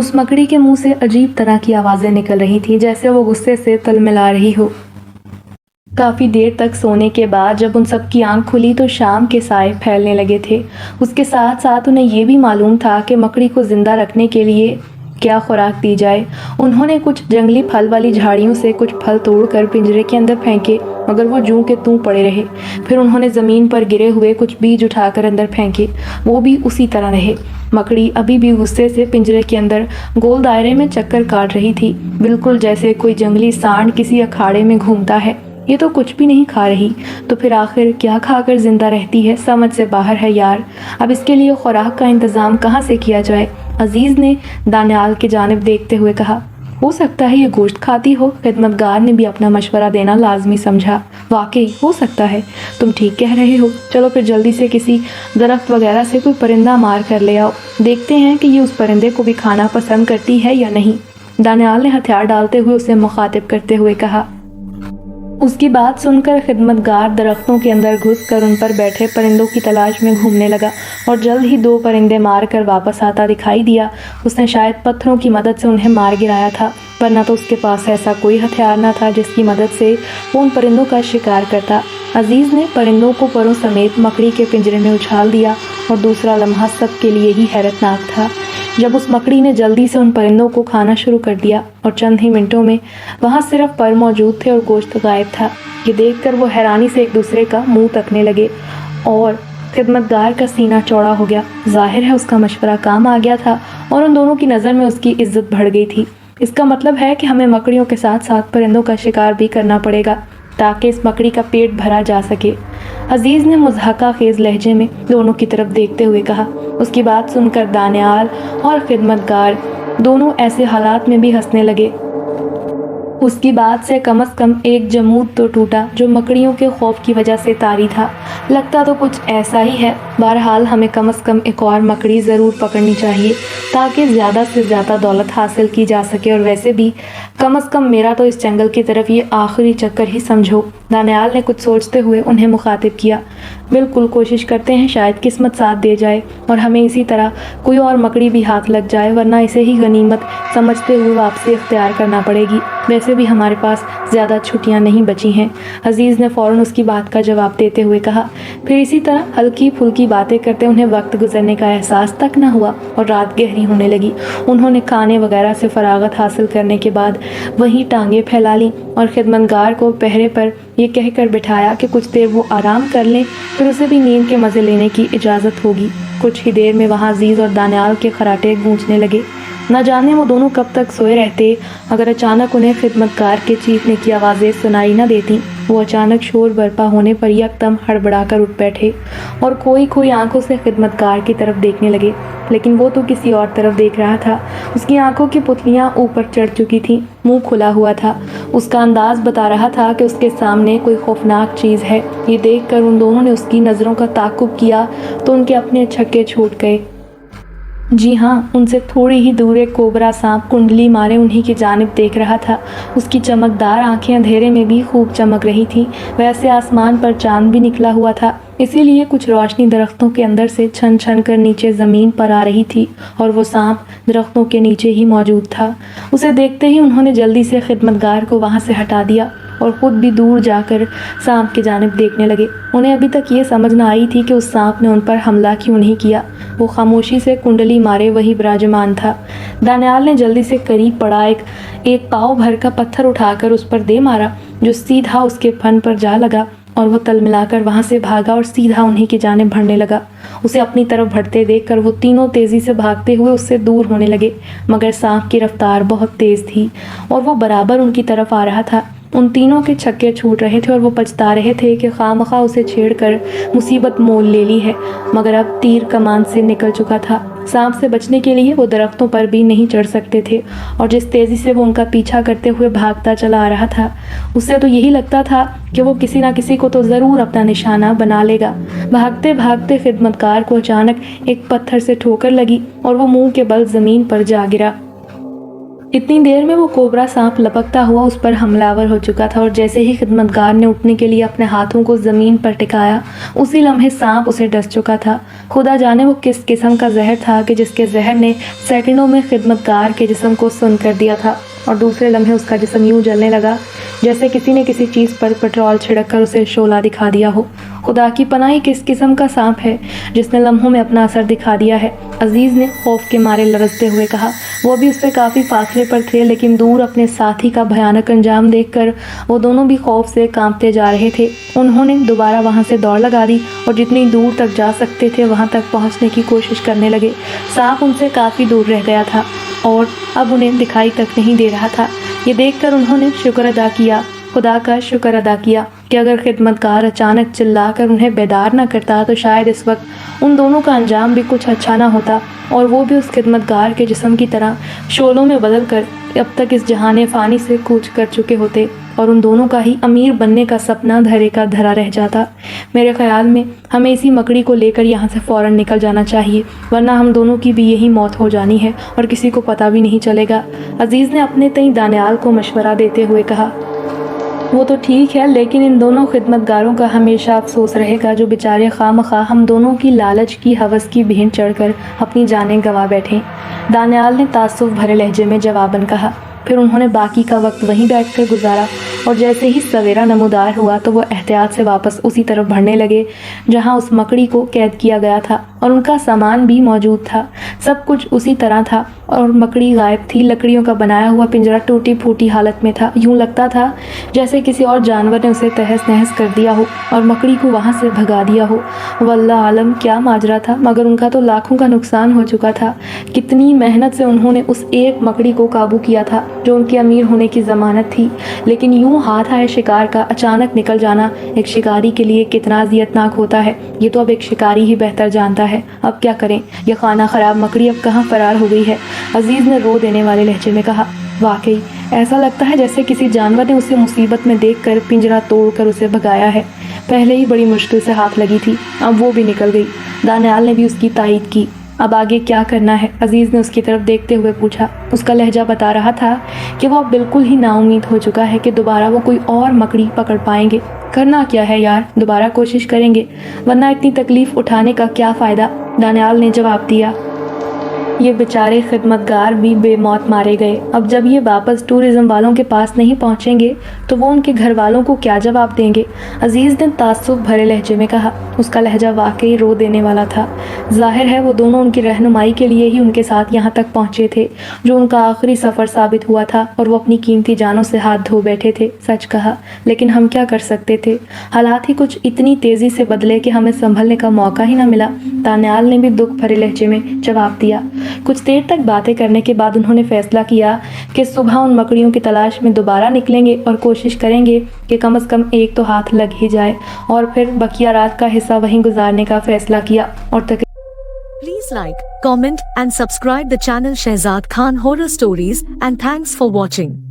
उस मकड़ी के मुंह से अजीब तरह की आवाजें निकल रही थी, जैसे वो गुस्से से तलमिला रही हो। काफी देर तक सोने के बाद जब उन सब की आंख खुली तो शाम के साए फैलने लगे थे। उसके साथ साथ उन्हें ये भी मालूम था कि मकड़ी को जिंदा रखने के लिए क्या खुराक दी जाए। उन्होंने कुछ जंगली फल वाली झाड़ियों से कुछ फल तोड़कर पिंजरे के अंदर फेंके, मगर वो जूं के तूं पड़े रहे। फिर उन्होंने जमीन पर गिरे हुए कुछ बीज उठाकर अंदर फेंके, वो भी उसी तरह रहे। मकड़ी अभी भी गुस्से से पिंजरे के अंदर गोल दायरे में चक्कर काट रही थी, बिल्कुल जैसे कोई जंगली सांड किसी अखाड़े में घूमता है। ये तो कुछ भी नहीं खा रही, तो फिर आखिर क्या खाकर जिंदा रहती है, समझ से बाहर है यार। अब इसके लिए खुराक का इंतजाम कहाँ से किया जाए? अजीज ने दानियाल की जानिब देखते हुए कहा। हो सकता है ये गोश्त खाती हो। खिदमतगार ने भी अपना मशवरा देना लाजमी समझा। वाकई हो सकता है, तुम ठीक कह रहे हो। चलो फिर जल्दी से किसी दरख्त वगैरह से कोई परिंदा मार कर ले आओ, देखते हैं कि ये उस परिंदे को भी खाना पसंद करती है या नहीं। दानियाल ने हथियार डालते हुए उसे मुखातिब करते हुए कहा। उसकी बात सुनकर खिदमतगार दरख्तों के अंदर घुसकर उन पर बैठे परिंदों की तलाश में घूमने लगा और जल्द ही 2 परिंदे मार कर वापस आता दिखाई दिया। उसने शायद पत्थरों की मदद से उन्हें मार गिराया था, वरना तो उसके पास ऐसा कोई हथियार न था जिसकी मदद से वो उन परिंदों का शिकार करता। अजीज ने परिंदों को परों समेत मकड़ी के पिंजरे में उछाल दिया और दूसरा लम्हा सबके लिए ही हैरतनाक था जब उस मकड़ी ने जल्दी से उन परिंदों को खाना शुरू कर दिया और चंद ही मिनटों में वहाँ सिर्फ पर मौजूद थे और गोश्त गायब था। ये देखकर वो हैरानी से एक दूसरे का मुंह तकने लगे और खिदमतगार का सीना चौड़ा हो गया। जाहिर है उसका मशवरा काम आ गया था और उन दोनों की नज़र में उसकी इज्जत बढ़ गई थी। इसका मतलब है कि हमें मकड़ियों के साथ साथ परिंदों का शिकार भी करना पड़ेगा ताकि इस मकड़ी का पेट भरा जा सके। अजीज ने मुज़हका खेज लहजे में दोनों की तरफ देखते हुए कहा। उसकी बात सुनकर दानियाल और खिदमतगार दोनों ऐसे हालात में भी हंसने लगे। उसकी बात से कम एक जमूद तो टूटा जो मकड़ियों के खौफ की वजह से तारी था। लगता तो कुछ ऐसा ही है। बहरहाल हमें कम से कम एक और मकड़ी ज़रूर पकड़नी चाहिए ताकि ज़्यादा से ज़्यादा दौलत हासिल की जा सके, और वैसे भी कम से कम मेरा तो इस जंगल की तरफ ये आखिरी चक्कर ही समझो। दानियाल ने कुछ सोचते हुए उन्हें मुखातिब किया। बिल्कुल, कोशिश करते हैं शायद किस्मत साथ दे जाए और हमें इसी तरह कोई और मकड़ी भी हाथ लग जाए, वरना इसे ही गनीमत समझते हुए वापसी इख्तियार करना पड़ेगी। वैसे भी हमारे पास ज़्यादा छुट्टियां नहीं बची हैं। अजीज़ ने फ़ौरन उसकी बात का जवाब देते हुए कहा। फिर इसी तरह हल्की फुल्की बातें करते उन्हें वक्त गुजरने का एहसास तक न हुआ और रात गहरी होने लगी। उन्होंने खाने वगैरह से फरागत हासिल करने के बाद वहीं टांगें फैला लीं और खिदमतगार को पहरे पर ये कहकर बिठाया कि कुछ देर वो आराम कर लें, फिर उसे भी नींद के मज़े लेने की इजाज़त होगी। कुछ ही देर में वहाँ अजीज़ और दानियाल के खराटे गूंजने लगे। न जाने वो दोनों कब तक सोए रहते अगर अचानक उन्हें खिदमतगार के चीखने की आवाज़ें सुनाई न देती। वो अचानक शोर बरपा होने पर यकदम हड़बड़ाकर उठ बैठे और खोई आंखों से खिदमतगार की तरफ देखने लगे, लेकिन वो तो किसी और तरफ देख रहा था। उसकी आंखों की पुतलियां ऊपर चढ़ चुकी थीं, मुंह खुला हुआ था। उसका अंदाज बता रहा था कि उसके सामने कोई खौफनाक चीज़ है। ये देखकर उन दोनों ने उसकी नज़रों का ताक़ुब किया तो उनके अपने छक्के छूट गए। जी हाँ, उनसे थोड़ी ही दूर एक कोबरा सांप कुंडली मारे उन्हीं की जानिब देख रहा था। उसकी चमकदार आंखें अंधेरे में भी खूब चमक रही थीं। वैसे आसमान पर चांद भी निकला हुआ था, इसीलिए कुछ रोशनी दरख्तों के अंदर से छन छन कर नीचे ज़मीन पर आ रही थी और वो सांप दरख्तों के नीचे ही मौजूद था। उसे देखते ही उन्होंने जल्दी से खिदमतगार को वहाँ से हटा दिया और ख़ुद भी दूर जाकर सांप की जानिब देखने लगे। उन्हें अभी तक ये समझ न आई थी कि उस सांप ने उन पर हमला क्यों नहीं किया। वो खामोशी से कुंडली मारे वही विराजमान था। दानियाल ने जल्दी से करीब पड़ा एक पाव भर का पत्थर उठाकर उस पर दे मारा, जो सीधा उसके फन पर जा लगा और वो तल मिलाकर वहाँ से भागा और सीधा उन्हीं की जानिब बढ़ने लगा। उसे अपनी तरफ बढ़ते देखकर वो तीनों तेज़ी से भागते हुए उससे दूर होने लगे, मगर सांप की रफ्तार बहुत तेज़ थी और वो बराबर उनकी तरफ आ रहा था। उन तीनों के छक्के छूट रहे थे और वो पछता रहे थे कि खामखा उसे छेड़कर मुसीबत मोल ले ली है, मगर अब तीर कमान से निकल चुका था। सांप से बचने के लिए वो दरख्तों पर भी नहीं चढ़ सकते थे और जिस तेज़ी से वो उनका पीछा करते हुए भागता चला आ रहा था, उससे तो यही लगता था कि वो किसी ना किसी को तो ज़रूर अपना निशाना बना लेगा। भागते भागते खिदमतगार को अचानक एक पत्थर से ठोकर लगी और वो मुंह के बल ज़मीन पर जा गिरा। इतनी देर में वो कोबरा सांप लपकता हुआ उस पर हमलावर हो चुका था और जैसे ही खिदमतगार ने उठने के लिए अपने हाथों को जमीन पर टिकाया, उसी लम्हे सांप उसे डस चुका था। खुदा जाने वो किस किस्म का जहर था कि जिसके जहर ने सेकंडों में खिदमतगार के जिस्म को सुन्न कर दिया था और दूसरे लम्हे उसका जिस्म यूं जलने लगा जैसे किसी ने किसी चीज़ पर पेट्रोल छिड़क कर उसे शोला दिखा दिया हो। खुदा की पनाह, किस किस्म का सांप है जिसने लम्हों में अपना असर दिखा दिया है, अजीज़ ने खौफ के मारे लरजते हुए कहा। वो भी उससे काफ़ी फासले पर थे, लेकिन दूर अपने साथी का भयानक अंजाम देखकर वो दोनों भी खौफ से कांपते जा रहे थे। उन्होंने दोबारा वहाँ से दौड़ लगा दी और जितनी दूर तक जा सकते थे वहाँ तक पहुँचने की कोशिश करने लगे। सांप उनसे काफ़ी दूर रह गया था और अब उन्हें दिखाई तक नहीं दे रहा था। ये देखकर उन्होंने शुक्र अदा किया, खुदा का शुक्र अदा किया कि अगर खिदमतगार अचानक चिल्लाकर उन्हें बेदार न करता तो शायद इस वक्त उन दोनों का अंजाम भी कुछ अच्छा ना होता और वो भी उस खिदमतगार के जिस्म की तरह शोलों में बदल कर अब तक इस जहाने फ़ानी से कूच कर चुके होते और उन दोनों का ही अमीर बनने का सपना धरे का धरा रह जाता। मेरे ख्याल में हमें इसी मकड़ी को लेकर यहाँ से फ़ौरन निकल जाना चाहिए, वरना हम दोनों की भी यही मौत हो जानी है और किसी को पता भी नहीं चलेगा। अजीज़ ने अपने तई दानियाल को मशवरा देते हुए कहा। वो तो ठीक है, लेकिन इन दोनों खिदमतगारों का हमेशा अफसोस रहेगा जो बेचारे खामखा हम दोनों की लालच की हवस की भेंट चढ़कर अपनी जानें गंवा बैठे। दानियाल ने तासुफ भरे लहजे में जवाबन कहा। फिर उन्होंने बाकी का वक्त वहीं बैठकर गुजारा और जैसे ही सवेरा नमूदार हुआ तो वो एहतियात से वापस उसी तरफ बढ़ने लगे जहाँ उस मकड़ी को कैद किया गया था और उनका सामान भी मौजूद था। सब कुछ उसी तरह था और मकड़ी गायब थी। लकड़ियों का बनाया हुआ पिंजरा टूटी फूटी हालत में था। यूं लगता था जैसे किसी और जानवर ने उसे तहस नहस कर दिया हो और मकड़ी को वहाँ से भगा दिया हो। वल्लाह आलम क्या माजरा था, मगर उनका तो लाखों का नुकसान हो चुका था। कितनी मेहनत से उन्होंने उस एक मकड़ी को काबू किया था जो उनके अमीर होने की ज़मानत थी, लेकिन यूं हाथ आए शिकार का अचानक निकल जाना एक शिकारी के लिए कितना अजियतनाक होता है ये तो अब एक शिकारी ही बेहतर जानता है। अब क्या करें, ये खाना ख़राब मकड़ी अब कहाँ फरार हो गई है, अजीज़ ने रो देने वाले लहजे में कहा। वाकई ऐसा लगता है जैसे किसी जानवर ने उसे मुसीबत में देखकर पिंजरा तोड़कर उसे भगाया है। पहले ही बड़ी मुश्किल से हाथ लगी थी, अब वो भी निकल गई। दानियाल ने भी उसकी तायीद की। अब आगे क्या करना है, अजीज़ ने उसकी तरफ देखते हुए पूछा। उसका लहजा बता रहा था कि वह बिल्कुल ही नाउम्मीद हो चुका है कि दोबारा वो कोई और मकड़ी पकड़ पाएंगे। करना क्या है यार, दोबारा कोशिश करेंगे, वरना इतनी तकलीफ़ उठाने का क्या फ़ायदा, दानियाल ने जवाब दिया। ये बेचारे खिदमतगार भी बेमौत मारे गए। अब जब ये वापस टूरिज़्म वालों के पास नहीं पहुंचेंगे तो वो उनके घर वालों को क्या जवाब देंगे, अजीज़ ने तासुफ भरे लहजे में कहा। उसका लहजा वाकई रो देने वाला था। जाहिर है वो दोनों उनकी रहनुमाई के लिए ही उनके साथ यहाँ तक पहुँचे थे जो उनका आखिरी सफ़र साबित हुआ था और वो अपनी कीमती जानों से हाथ धो बैठे थे। सच कहा, लेकिन हम क्या कर सकते थे, हालात ही कुछ इतनी तेज़ी से बदले कि हमें संभलने का मौका ही ना मिला। दानियाल ने भी दुख भरे लहजे में जवाब दिया। कुछ देर तक बातें करने के बाद उन्होंने फैसला किया कि सुबह उन मकड़ियों की तलाश में दोबारा निकलेंगे और कोशिश करेंगे कि कम से कम एक तो हाथ लग ही जाए, और फिर बकिया रात का हिस्सा वहीं गुजारने का फैसला किया। और Please like, comment and subscribe the channel Shehzad Khan Horror Stories, and thanks for watching.